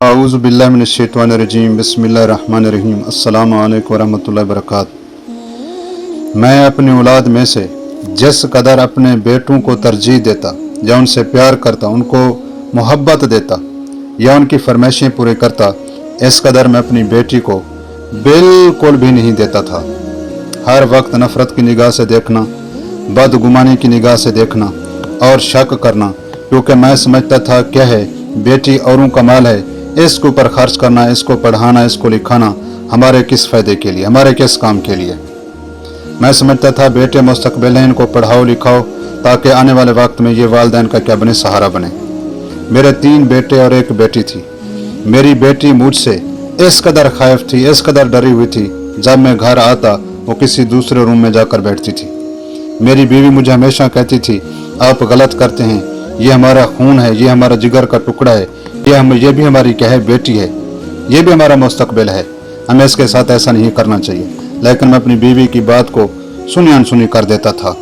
आऊज़ु बिल्लाहि मिनश्शैतानिर्रजीम बिस्मिल्लाहिर्रहमानिर्रहीम अस्सलामु अलैकुम वरहमतुल्लाहि वबरकातुहू। मैं अपनी औलाद में से जिस कदर अपने बेटों को तरजीह देता या उनसे प्यार करता, उनको मोहब्बत देता या उनकी फरमाइशें पूरी करता, इस कदर मैं अपनी बेटी को बिल्कुल भी नहीं देता था। हर वक्त नफ़रत की निगाह से देखना, बदगुमानी की निगाह से देखना और शक करना, क्योंकि मैं समझता था क्या है बेटी औरों का माल है, इसके ऊपर खर्च करना, इसको पढ़ाना, इसको लिखाना हमारे किस फ़ायदे के लिए, हमारे किस काम के लिए। मैं समझता था बेटे मुस्तकबिल हैं, इनको पढ़ाओ लिखाओ ताकि आने वाले वक्त में ये वालिदैन का क्या बने, सहारा बने। मेरे 3 बेटे और 1 बेटी थी। मेरी बेटी मुझसे इस कदर खौफ थी, इस कदर डरी हुई थी, जब मैं घर आता वो किसी दूसरे रूम में जाकर बैठती थी। मेरी बीवी मुझे हमेशा कहती थी आप गलत करते हैं, ये हमारा खून है, ये हमारा जिगर का टुकड़ा है, ये भी हमारी क्या है, बेटी है, ये भी हमारा मुस्तकबिल है, हमें इसके साथ ऐसा नहीं करना चाहिए। लेकिन मैं अपनी बीवी की बात को सुनी अनसुनी कर देता था।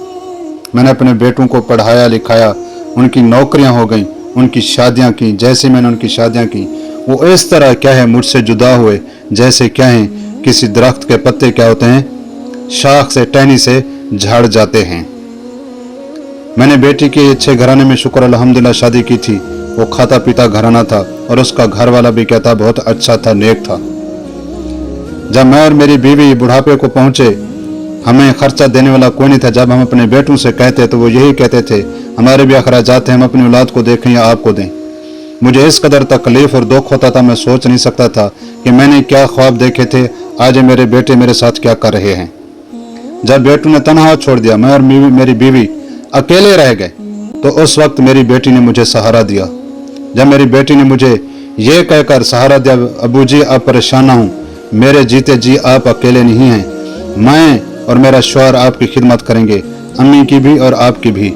मैंने अपने बेटों को पढ़ाया लिखाया, उनकी नौकरियां हो गईं, उनकी शादियां की। जैसे मैंने उनकी शादियां की वो इस तरह क्या है मुझसे जुदा हुए, जैसे क्या है किसी दरख्त के पत्ते क्या होते हैं, शाख से टहनी से झड़ जाते हैं। मैंने बेटी के अच्छे घराने में शुक्र अल्हम्दुलिल्लाह शादी की थी। वो खाता पीता घराना था और उसका घर वाला भी क्या था, बहुत अच्छा था, नेक था। जब मैं और मेरी बीवी बुढ़ापे को पहुंचे, हमें खर्चा देने वाला कोई नहीं था। जब हम अपने बेटों से कहते तो वो यही कहते थे हमारे भी अखराजात हैं, हम अपनी औलाद को देखें या आपको दें। मुझे इस कदर तकलीफ और दुख होता था, मैं सोच नहीं सकता था कि मैंने क्या ख्वाब देखे थे, आज मेरे बेटे मेरे साथ क्या कर रहे हैं। जब बेटों ने तनहा छोड़ दिया, मैं और मेरी बीवी अकेले रह गए, तो उस वक्त मेरी बेटी ने मुझे सहारा दिया। जब मेरी बेटी ने मुझे ये कहकर सहारा दिया, अबू जी आप परेशान ना हूँ, मेरे जीते जी आप अकेले नहीं हैं, मैं और मेरा शौहर आपकी खिदमत करेंगे, अम्मी की भी और आपकी भी।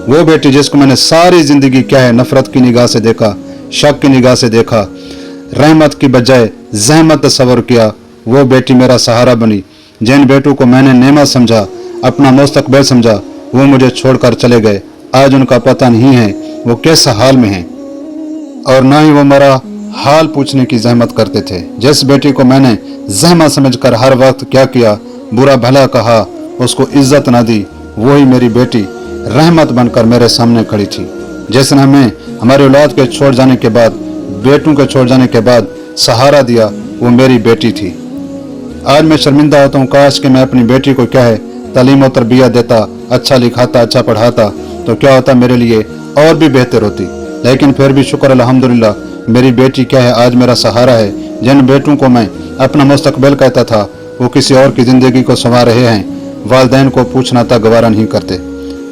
वो बेटी जिसको मैंने सारी जिंदगी क्या है नफरत की निगाह से देखा, शक की निगाह से देखा, रहमत की बजाय जहमत तस्वर किया, वो बेटी मेरा सहारा बनी। जिन बेटों को मैंने नेमत समझा, अपना मुस्तकबिल समझा, वो मुझे छोड़कर चले गए। आज उनका पता नहीं है वो किस हाल में हैं, और ना ही वो मेरा हाल पूछने की जहमत करते थे। जिस बेटी को मैंने जहमत समझकर हर वक्त क्या किया, बुरा भला कहा, उसको इज्जत ना दी, वही मेरी बेटी रहमत बनकर मेरे सामने खड़ी थी। जिसने हमें हमारी औलाद के छोड़ जाने के बाद, बेटों के छोड़ जाने के बाद सहारा दिया, वो मेरी बेटी थी। आज मैं शर्मिंदा होता हूँ, काश कि मैं अपनी बेटी को क्या है तालीम और तरबियत देता, अच्छा लिखाता, अच्छा पढ़ाता, तो क्या होता मेरे लिए और भी बेहतर होती। लेकिन फिर भी शुक्र अल्हम्दुलिल्लाह मेरी बेटी क्या है आज मेरा सहारा है। जिन बेटों को मैं अपना मुस्तकबिल कहता था वो किसी और की ज़िंदगी को संवार रहे हैं, वालिदैन को पूछना तक गवारा नहीं करते।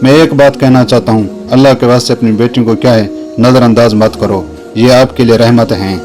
मैं एक बात कहना चाहता हूँ, अल्लाह के वास्ते अपनी बेटियों को क्या है नज़रअंदाज मत करो, ये आपके लिए रहमत हैं।